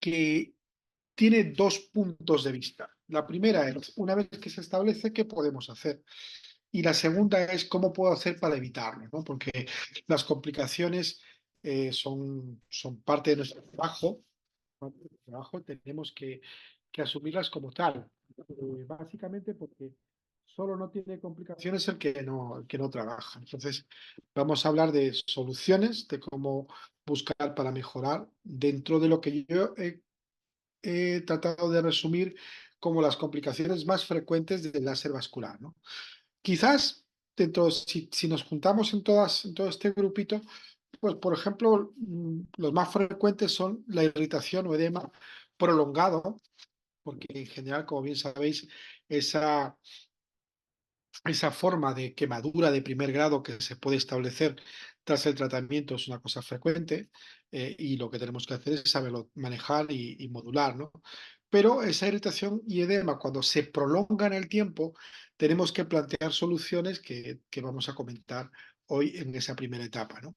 que tiene dos puntos de vista. La primera es, una vez que se establece, ¿qué podemos hacer? Y la segunda es, ¿cómo puedo hacer para evitarlo? ¿No? Porque las complicaciones son parte de nuestro trabajo, parte de nuestro trabajo, tenemos que asumirlas como tal. Básicamente porque solo no tiene complicaciones el que no trabaja. Entonces, vamos a hablar de soluciones, de cómo buscar para mejorar dentro de lo que yo he tratado de resumir como las complicaciones más frecuentes del láser vascular, ¿no? Quizás si nos juntamos en todo este grupito, pues por ejemplo, los más frecuentes son la irritación o edema prolongado, porque en general, como bien sabéis, esa, esa forma de quemadura de primer grado que se puede establecer tras el tratamiento es una cosa frecuente, y lo que tenemos que hacer es saberlo manejar y modular, ¿no? Pero esa irritación y edema, cuando se prolonga en el tiempo, tenemos que plantear soluciones que vamos a comentar hoy en esa primera etapa, ¿no?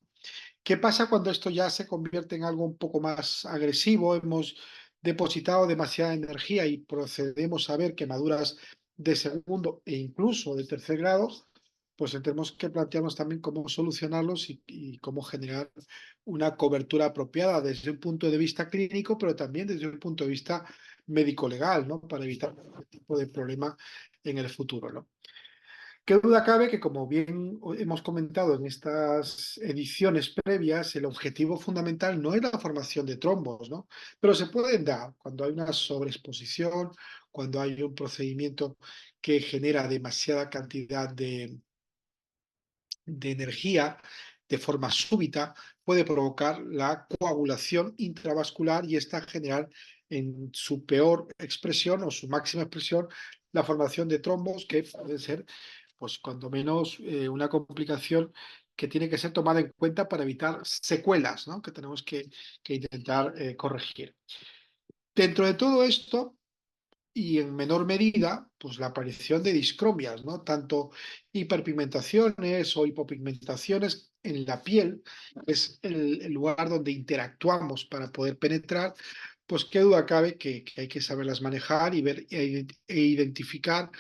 ¿Qué pasa cuando esto ya se convierte en algo un poco más agresivo? Hemos depositado demasiada energía y procedemos a ver quemaduras de segundo e incluso de tercer grado, pues tenemos que plantearnos también cómo solucionarlos y cómo generar una cobertura apropiada desde un punto de vista clínico, pero también desde un punto de vista médico-legal, ¿no? Para evitar este tipo de problema en el futuro, ¿no? Qué duda cabe que, como bien hemos comentado en estas ediciones previas, el objetivo fundamental no es la formación de trombos, ¿no? Pero se pueden dar cuando hay una sobreexposición, cuando hay un procedimiento que genera demasiada cantidad de energía de forma súbita, puede provocar la coagulación intravascular y esta generar en su peor expresión o su máxima expresión la formación de trombos que pueden ser, pues cuando menos, una complicación que tiene que ser tomada en cuenta para evitar secuelas, ¿no? Que tenemos que intentar corregir. Dentro de todo esto, y en menor medida, pues la aparición de discromias, ¿no? Tanto hiperpigmentaciones o hipopigmentaciones en la piel, es el lugar donde interactuamos para poder penetrar, pues qué duda cabe que hay que saberlas manejar y ver e identificar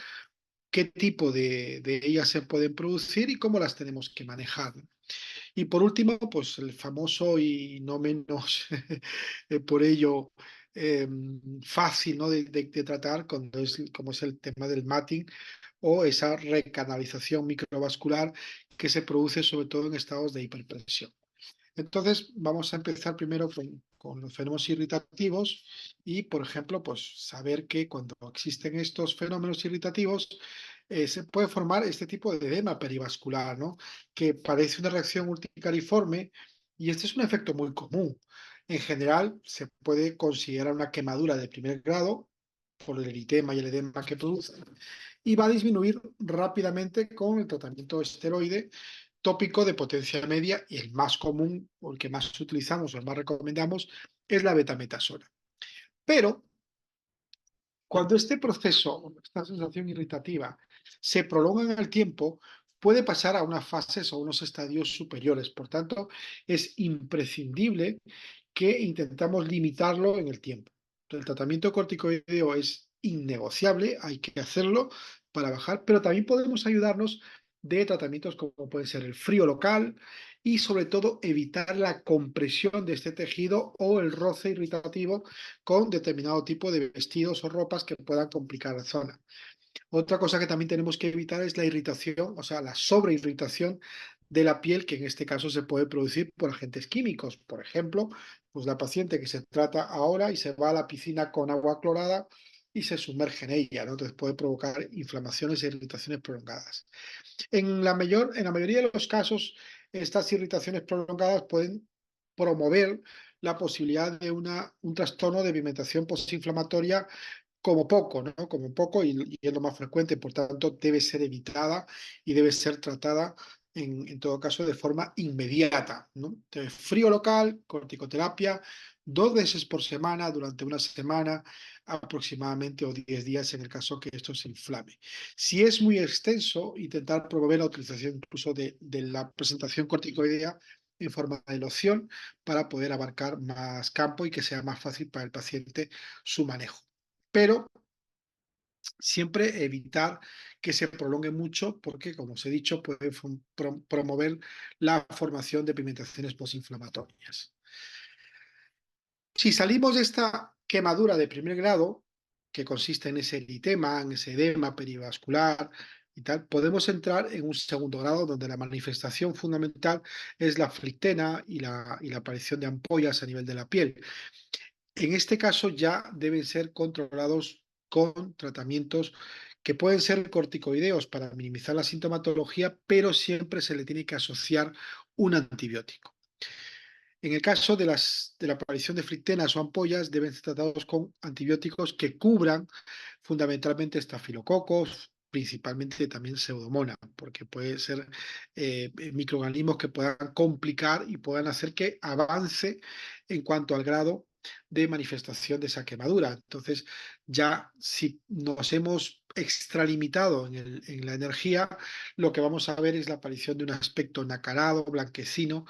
qué tipo de ellas se pueden producir y cómo las tenemos que manejar. Y por último, pues el famoso y no menos por ello eh, fácil, ¿no? de tratar como es el tema del matting o esa recanalización microvascular que se produce sobre todo en estados de hiperpresión. Entonces, vamos a empezar primero con los fenómenos irritativos y, por ejemplo, pues saber que cuando existen estos fenómenos irritativos, se puede formar este tipo de edema perivascular, ¿no? Que parece una reacción urticariforme y este es un efecto muy común. En general, se puede considerar una quemadura de primer grado por el eritema y el edema que produce y va a disminuir rápidamente con el tratamiento esteroide tópico de potencia media y el más común o el que más utilizamos o el más recomendamos es la betametasona. Pero cuando este proceso, esta sensación irritativa, se prolonga en el tiempo, puede pasar a unas fases o unos estadios superiores. Por tanto, es imprescindible que intentamos limitarlo en el tiempo. El tratamiento corticoideo es innegociable, hay que hacerlo para bajar, pero también podemos ayudarnos de tratamientos como puede ser el frío local y sobre todo evitar la compresión de este tejido o el roce irritativo con determinado tipo de vestidos o ropas que puedan complicar la zona. Otra cosa que también tenemos que evitar es la irritación, o sea, la sobreirritación de la piel, que en este caso se puede producir por agentes químicos. Por ejemplo, pues la paciente que se trata ahora y se va a la piscina con agua clorada y se sumerge en ella, ¿no? Entonces puede provocar inflamaciones e irritaciones prolongadas. En la mayoría de los casos, estas irritaciones prolongadas pueden promover la posibilidad de un trastorno de pigmentación postinflamatoria como poco, ¿no? Como poco y es lo más frecuente, por tanto, debe ser evitada y debe ser tratada en todo caso de forma inmediata, ¿no? Entonces, frío local, corticoterapia, 2 veces por semana durante una semana aproximadamente o 10 días en el caso que esto se inflame. Si es muy extenso, intentar promover la utilización incluso de la presentación corticoidea en forma de loción para poder abarcar más campo y que sea más fácil para el paciente su manejo. Pero siempre evitar que se prolongue mucho porque, como os he dicho, puede promover la formación de pigmentaciones postinflamatorias. Si salimos de esta quemadura de primer grado, que consiste en ese eritema, en ese edema perivascular y tal, podemos entrar en un segundo grado donde la manifestación fundamental es la flictena y la aparición de ampollas a nivel de la piel. En este caso ya deben ser controlados con tratamientos que pueden ser corticoideos para minimizar la sintomatología, pero siempre se le tiene que asociar un antibiótico. En el caso de la aparición de flictenas o ampollas, deben ser tratados con antibióticos que cubran fundamentalmente estafilococos, principalmente también pseudomonas, porque puede ser microorganismos que puedan complicar y puedan hacer que avance en cuanto al grado de manifestación de esa quemadura. Entonces, ya si nos hemos extralimitado en la energía, lo que vamos a ver es la aparición de un aspecto nacarado, blanquecino,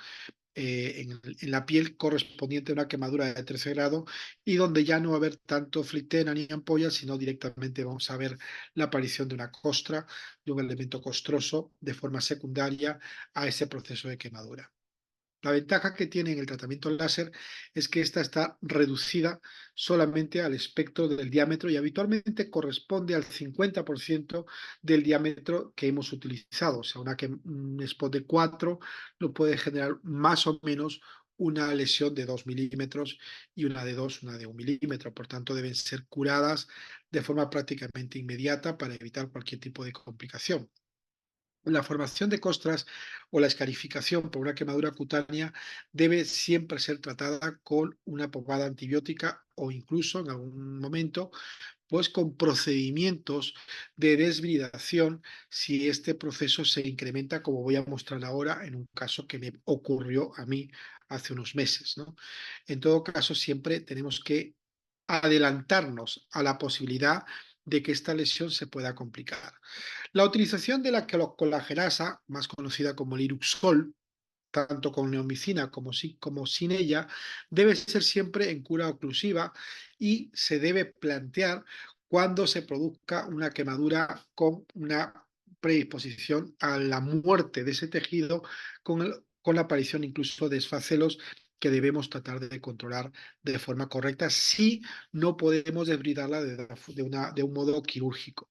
en la piel correspondiente a una quemadura de tercer grado y donde ya no va a haber tanto flictena ni ampollas, sino directamente vamos a ver la aparición de una costra, de un elemento costroso de forma secundaria a ese proceso de quemadura. La ventaja que tiene en el tratamiento láser es que esta está reducida solamente al espectro del diámetro y habitualmente corresponde al 50% del diámetro que hemos utilizado. O sea, un spot de 4 lo puede generar más o menos una lesión de 2 milímetros y una de 2, una de 1 milímetro. Por tanto, deben ser curadas de forma prácticamente inmediata para evitar cualquier tipo de complicación. La formación de costras o la escarificación por una quemadura cutánea debe siempre ser tratada con una pomada antibiótica o incluso en algún momento pues con procedimientos de desbridación si este proceso se incrementa, como voy a mostrar ahora en un caso que me ocurrió a mí hace unos meses, ¿no? En todo caso, siempre tenemos que adelantarnos a la posibilidad de que esta lesión se pueda complicar. La utilización de la colagenasa, más conocida como el Iruxol, tanto con neomicina como sin ella, debe ser siempre en cura oclusiva y se debe plantear cuando se produzca una quemadura con una predisposición a la muerte de ese tejido con la aparición incluso de esfacelos que debemos tratar de controlar de forma correcta si no podemos desbridarla de un modo quirúrgico.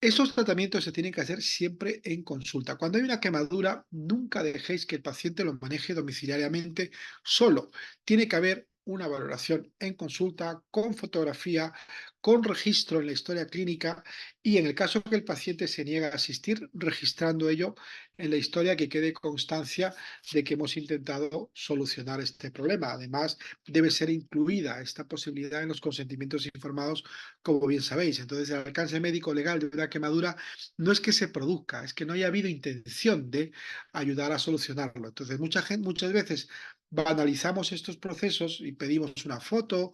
Esos tratamientos se tienen que hacer siempre en consulta. Cuando hay una quemadura, nunca dejéis que el paciente lo maneje domiciliariamente solo. Tiene que haber una valoración en consulta, con fotografía, con registro en la historia clínica y en el caso que el paciente se niega a asistir, registrando ello en la historia que quede constancia de que hemos intentado solucionar este problema. Además, debe ser incluida esta posibilidad en los consentimientos informados, como bien sabéis. Entonces, el alcance médico legal de una quemadura no es que se produzca, es que no haya habido intención de ayudar a solucionarlo. Entonces, muchas veces banalizamos estos procesos y pedimos una foto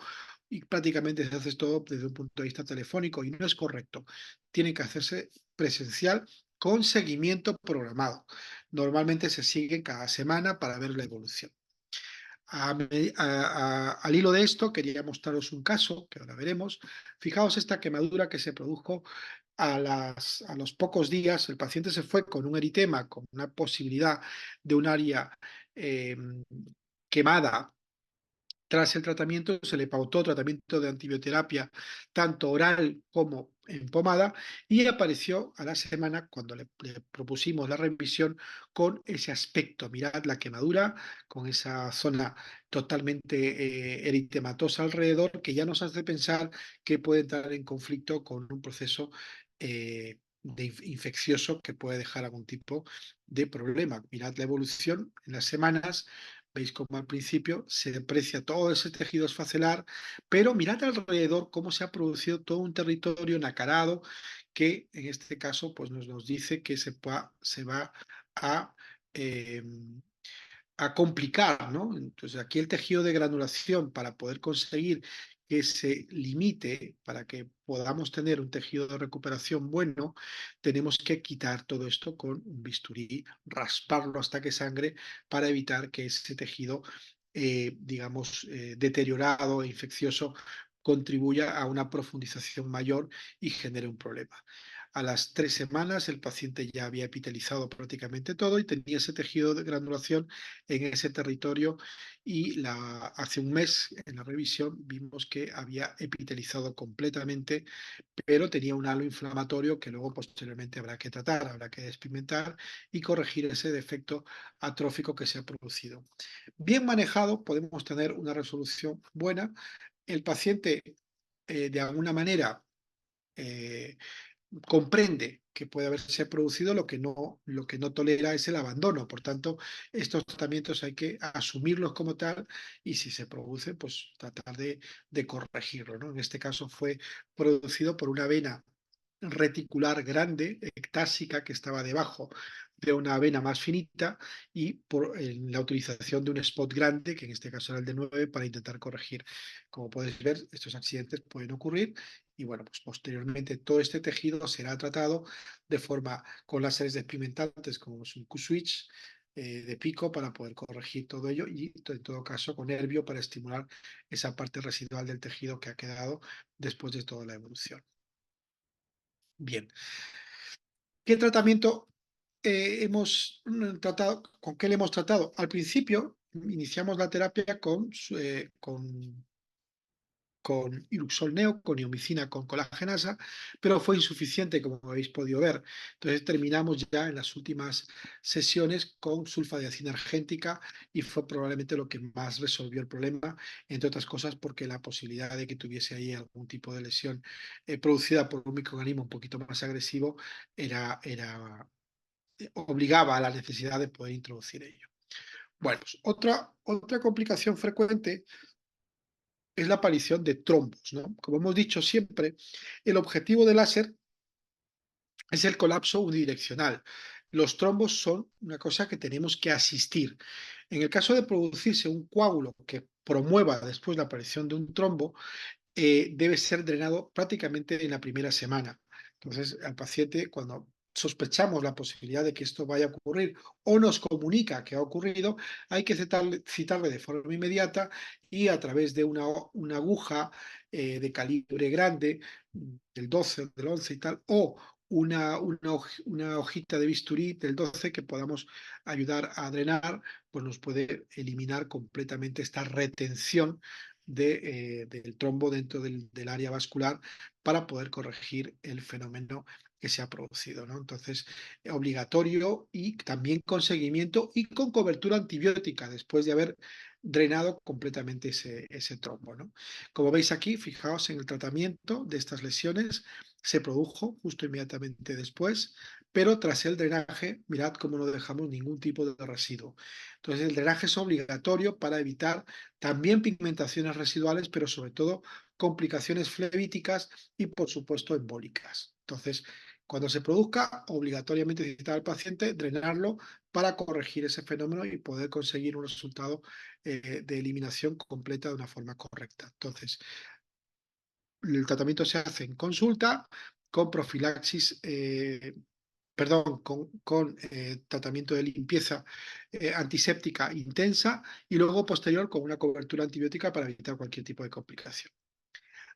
y prácticamente se hace todo desde un punto de vista telefónico y no es correcto. Tiene que hacerse presencial con seguimiento programado. Normalmente se sigue cada semana para ver la evolución. Al hilo de esto, quería mostraros un caso que ahora veremos. Fijaos esta quemadura que se produjo a los pocos días. El paciente se fue con un eritema, con una posibilidad de un área eh, quemada. Tras el tratamiento se le pautó tratamiento de antibioterapia, tanto oral como en pomada, y apareció a la semana cuando le propusimos la revisión con ese aspecto. Mirad la quemadura, con esa zona totalmente eritematosa alrededor, que ya nos hace pensar que puede entrar en conflicto con un proceso infeccioso que puede dejar algún tipo de problema. Mirad la evolución en las semanas. Veis cómo al principio se deprecia todo ese tejido esfacelar, pero mirad alrededor cómo se ha producido todo un territorio nacarado que en este caso pues nos dice que se va a, eh, a complicar, ¿no? Entonces aquí el tejido de granulación para poder conseguir que se limite, para que podamos tener un tejido de recuperación bueno, tenemos que quitar todo esto con un bisturí, rasparlo hasta que sangre para evitar que ese tejido, digamos, deteriorado e infeccioso contribuya a una profundización mayor y genere un problema. A las 3 semanas el paciente ya había epitelizado prácticamente todo y tenía ese tejido de granulación en ese territorio y hace un mes en la revisión vimos que había epitelizado completamente, pero tenía un halo inflamatorio que luego posteriormente habrá que tratar, habrá que despigmentar y corregir ese defecto atrófico que se ha producido. Bien manejado podemos tener una resolución buena. El paciente de alguna manera eh, comprende que puede haberse producido, lo que no tolera es el abandono. Por tanto, estos tratamientos hay que asumirlos como tal y si se produce, pues tratar de corregirlo, ¿no? En este caso fue producido por una vena reticular grande, ectásica, que estaba debajo de una vena más finita y por la utilización de un spot grande, que en este caso era el de 9, para intentar corregir. Como podéis ver, estos accidentes pueden ocurrir y bueno, pues posteriormente todo este tejido será tratado de forma con láseres despigmentantes como es un Q-switch de pico para poder corregir todo ello y en todo caso con Herbio para estimular esa parte residual del tejido que ha quedado después de toda la evolución. Bien, ¿qué tratamiento hemos tratado? ¿Con qué le hemos tratado? Al principio iniciamos la terapia con Iruxol Neo, con iomicina, con colagenasa, pero fue insuficiente, como habéis podido ver. Entonces terminamos ya en las últimas sesiones con sulfadiacina argéntica y fue probablemente lo que más resolvió el problema, entre otras cosas porque la posibilidad de que tuviese ahí algún tipo de lesión producida por un microorganismo un poquito más agresivo obligaba a la necesidad de poder introducir ello. Bueno, pues otra complicación frecuente es la aparición de trombos, ¿no? Como hemos dicho siempre, el objetivo del láser es el colapso unidireccional. Los trombos son una cosa que tenemos que asistir. En el caso de producirse un coágulo que promueva después la aparición de un trombo, debe ser drenado prácticamente en la primera semana. Entonces, al paciente, cuando sospechamos la posibilidad de que esto vaya a ocurrir o nos comunica que ha ocurrido, hay que citarle de forma inmediata y a través de una aguja de calibre grande, del 12, del 11 y tal, o una hojita de bisturí del 12 que podamos ayudar a drenar, pues nos puede eliminar completamente esta retención del trombo dentro del área vascular para poder corregir el fenómeno que se ha producido, ¿no? Entonces, obligatorio y también con seguimiento y con cobertura antibiótica después de haber drenado completamente ese trombo, ¿no? Como veis aquí, fijaos en el tratamiento de estas lesiones, se produjo justo inmediatamente después, pero tras el drenaje, mirad cómo no dejamos ningún tipo de residuo. Entonces, el drenaje es obligatorio para evitar también pigmentaciones residuales, pero sobre todo complicaciones flevíticas y, por supuesto, embólicas. Entonces, cuando se produzca, obligatoriamente citar al paciente, drenarlo para corregir ese fenómeno y poder conseguir un resultado de eliminación completa de una forma correcta. Entonces, el tratamiento se hace en consulta con profilaxis, perdón, con tratamiento de limpieza antiséptica intensa y luego posterior con una cobertura antibiótica para evitar cualquier tipo de complicación.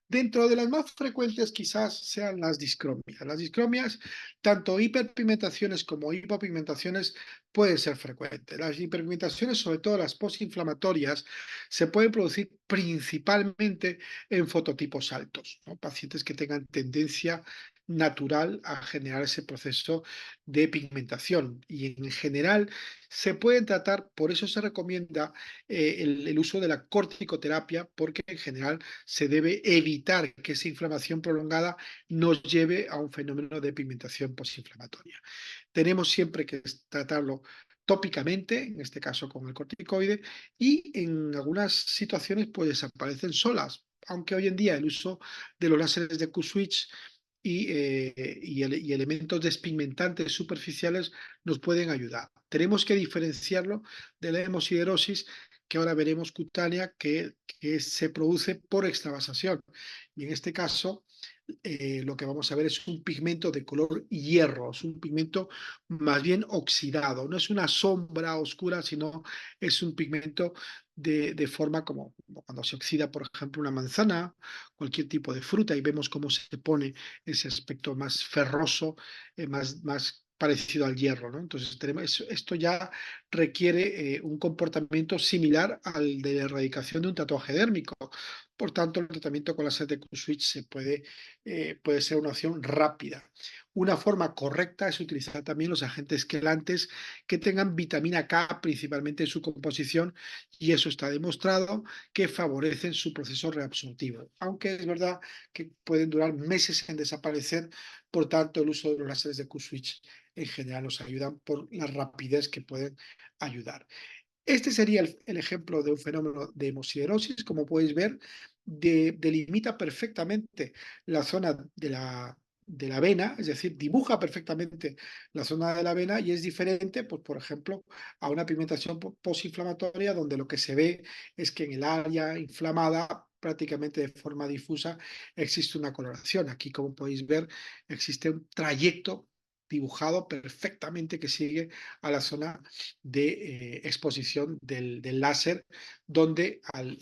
Dentro de las más frecuentes quizás sean las discromias. Las discromias, tanto hiperpigmentaciones como hipopigmentaciones, pueden ser frecuentes. Las hiperpigmentaciones, sobre todo las postinflamatorias, se pueden producir principalmente en fototipos altos, ¿no? Pacientes que tengan tendencia natural a generar ese proceso de pigmentación y en general se pueden tratar, por eso se recomienda el uso de la corticoterapia porque en general se debe evitar que esa inflamación prolongada nos lleve a un fenómeno de pigmentación postinflamatoria. Tenemos siempre que tratarlo tópicamente, en este caso con el corticoide, y en algunas situaciones pues desaparecen solas, aunque hoy en día el uso de los láseres de Q-switch y elementos despigmentantes superficiales nos pueden ayudar. Tenemos que diferenciarlo de la hemosiderosis, que ahora veremos cutánea que se produce por extravasación. Y en este caso, lo que vamos a ver es un pigmento de color hierro, es un pigmento más bien oxidado, no es una sombra oscura, sino es un pigmento de forma como cuando se oxida, por ejemplo, una manzana, cualquier tipo de fruta, y vemos cómo se pone ese aspecto más ferroso, más parecido al hierro, ¿no? Entonces, esto ya requiere un comportamiento similar al de la erradicación de un tatuaje dérmico. Por tanto, el tratamiento con láser de Q-Switch puede ser una opción rápida. Una forma correcta es utilizar también los agentes quelantes que tengan vitamina K principalmente en su composición, y eso está demostrado que favorecen su proceso reabsortivo, aunque es verdad que pueden durar meses en desaparecer. Por tanto, el uso de los láseres de Q-Switch en general nos ayudan por la rapidez que pueden ayudar. Este sería el ejemplo de un fenómeno de hemosiderosis. Como podéis ver, delimita perfectamente la zona de la vena, es decir, dibuja perfectamente la zona de la vena, y es diferente, pues, por ejemplo, a una pigmentación posinflamatoria, donde lo que se ve es que en el área inflamada, prácticamente de forma difusa, existe una coloración. Aquí, como podéis ver, existe un trayecto dibujado perfectamente que sigue a la zona de exposición del láser, donde al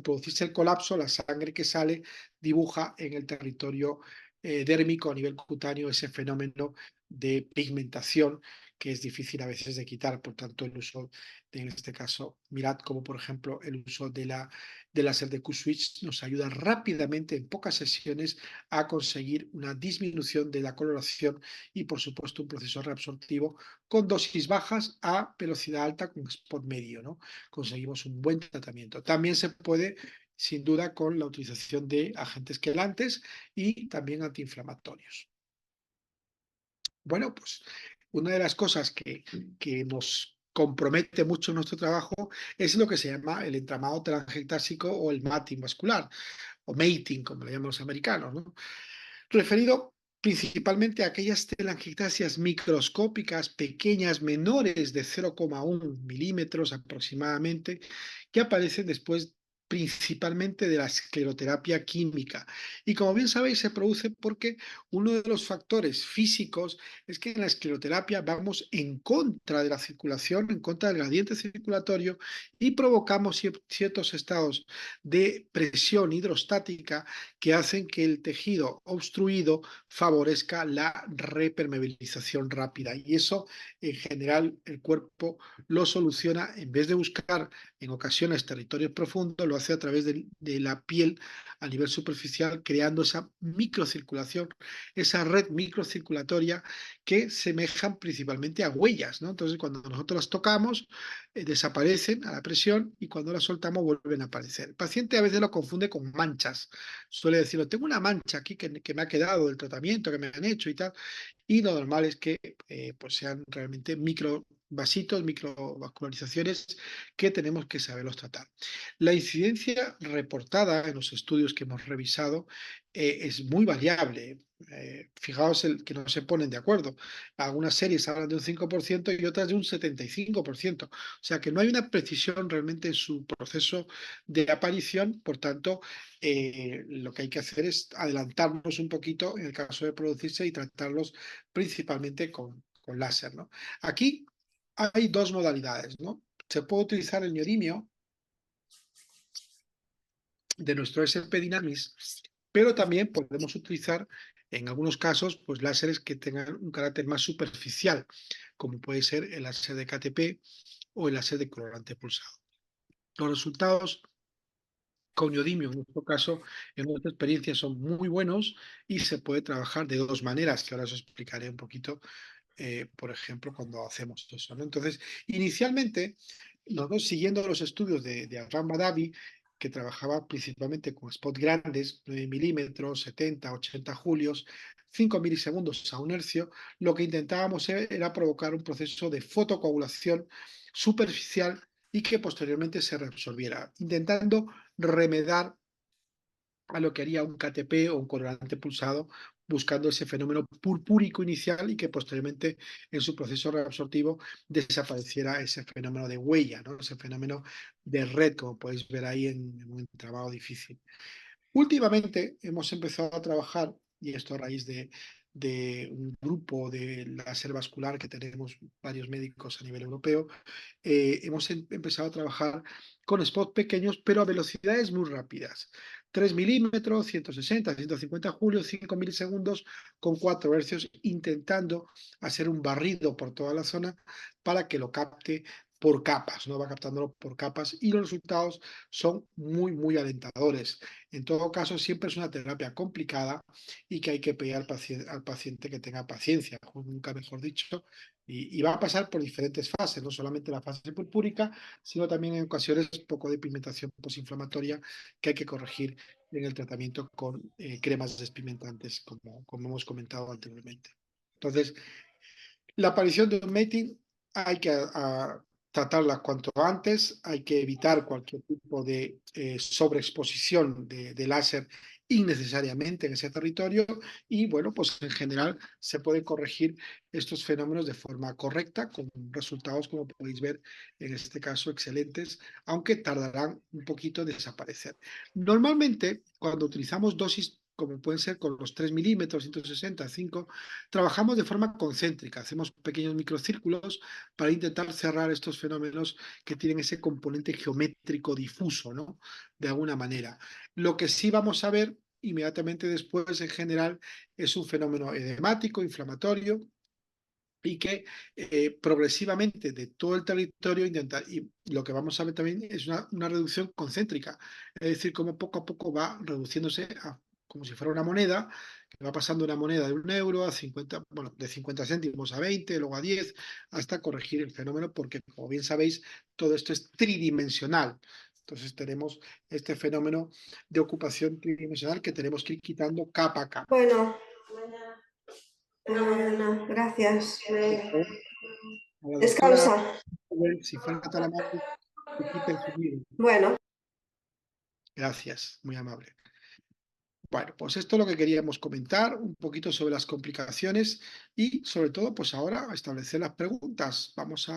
producirse el colapso, la sangre que sale dibuja en el territorio dérmico a nivel cutáneo ese fenómeno de pigmentación que es difícil a veces de quitar. Por tanto, el uso en este caso, mirad como por ejemplo el uso del láser de Q-Switch nos ayuda rápidamente en pocas sesiones a conseguir una disminución de la coloración y, por supuesto, un proceso reabsortivo con dosis bajas a velocidad alta con spot medio, ¿no? Conseguimos un buen tratamiento. También se puede, sin duda, con la utilización de agentes quelantes y también antiinflamatorios. Bueno, pues una de las cosas que nos compromete mucho nuestro trabajo es lo que se llama el entramado telangiectásico o el matting vascular, o mating, como le llaman los americanos, ¿no? Referido principalmente a aquellas telangiectasias microscópicas pequeñas, menores de 0,1 milímetros aproximadamente, que aparecen después principalmente de la escleroterapia química. Y como bien sabéis, se produce porque uno de los factores físicos es que en la escleroterapia vamos en contra de la circulación, en contra del gradiente circulatorio, y provocamos ciertos estados de presión hidrostática que hacen que el tejido obstruido favorezca la repermeabilización rápida. Y eso, en general, el cuerpo lo soluciona, en vez de buscar en ocasiones territorios profundos, lo hace a través de la piel a nivel superficial, creando esa microcirculación, esa red microcirculatoria que semejan principalmente a huellas, ¿no? Entonces, cuando nosotros las tocamos, desaparecen a la presión, y cuando las soltamos vuelven a aparecer. El paciente a veces lo confunde con manchas. Suele decirlo, tengo una mancha aquí que me ha quedado del tratamiento que me han hecho y tal, y lo normal es que pues sean realmente microvasitos, microvascularizaciones que tenemos que saberlos tratar. La incidencia reportada en los estudios que hemos revisado es muy variable. Fijaos que no se ponen de acuerdo. Algunas series hablan de un 5% y otras de un 75%. O sea que no hay una precisión realmente en su proceso de aparición. Por tanto, lo que hay que hacer es adelantarnos un poquito en el caso de producirse y tratarlos principalmente con láser, ¿no? Aquí hay dos modalidades, ¿no? Se puede utilizar el neodimio de nuestro SP Dynamis, pero también podemos utilizar en algunos casos pues láseres que tengan un carácter más superficial, como puede ser el láser de KTP o el láser de colorante pulsado. Los resultados con neodimio, en nuestro caso, en nuestra experiencia, son muy buenos, y se puede trabajar de dos maneras, que ahora os explicaré un poquito, por ejemplo, cuando hacemos eso, ¿no? Entonces, inicialmente, nosotros, siguiendo los estudios de Abraham Badavi, que trabajaba principalmente con spot grandes, 9 milímetros, 70, 80 julios, 5 milisegundos a un hercio, lo que intentábamos era provocar un proceso de fotocoagulación superficial y que posteriormente se reabsorbiera, intentando remedar a lo que haría un KTP o un colorante pulsado buscando ese fenómeno purpúrico inicial y que posteriormente en su proceso reabsortivo desapareciera ese fenómeno de huella, ¿no? Ese fenómeno de red, como podéis ver ahí en un entramado difícil. Últimamente hemos empezado a trabajar, y esto a raíz de un grupo de láser vascular que tenemos varios médicos a nivel europeo, hemos empezado a trabajar con spots pequeños, pero a velocidades muy rápidas. 3 milímetros, 160, 150 julios, 5 milisegundos con 4 hercios, intentando hacer un barrido por toda la zona para que lo capte por capas, ¿no? Va captándolo por capas y los resultados son muy, muy alentadores. En todo caso, siempre es una terapia complicada y que hay que pedir al paciente que tenga paciencia, nunca mejor dicho, y va a pasar por diferentes fases, no solamente la fase purpúrica, sino también en ocasiones un poco de pigmentación posinflamatoria que hay que corregir en el tratamiento con cremas despigmentantes, como hemos comentado anteriormente. Entonces, la aparición de un mating hay que tratarla cuanto antes, hay que evitar cualquier tipo de sobreexposición de láser innecesariamente en ese territorio y bueno, pues en general se pueden corregir estos fenómenos de forma correcta con resultados como podéis ver en este caso excelentes, aunque tardarán un poquito en desaparecer. Normalmente cuando utilizamos dosis como pueden ser con los 3 milímetros, 160, 5, trabajamos de forma concéntrica, hacemos pequeños microcírculos para intentar cerrar estos fenómenos que tienen ese componente geométrico difuso, ¿no? De alguna manera. Lo que sí vamos a ver inmediatamente después, en general, es un fenómeno edemático, inflamatorio, y que progresivamente de todo el territorio intentar, y lo que vamos a ver también es una reducción concéntrica, es decir, cómo poco a poco va reduciéndose como si fuera una moneda, que va pasando una moneda de 1 euro a 50, bueno, de 50 céntimos a 20, luego a 10, hasta corregir el fenómeno, porque como bien sabéis, todo esto es tridimensional. Entonces tenemos este fenómeno de ocupación tridimensional que tenemos que ir quitando capa a capa. Bueno, no, gracias. A la doctora, Descansa. si fuera tan amable, que quite el sonido. Bueno, Gracias, muy amable. Bueno, pues esto es lo que queríamos comentar, un poquito sobre las complicaciones y sobre todo, pues ahora establecer las preguntas. Vamos a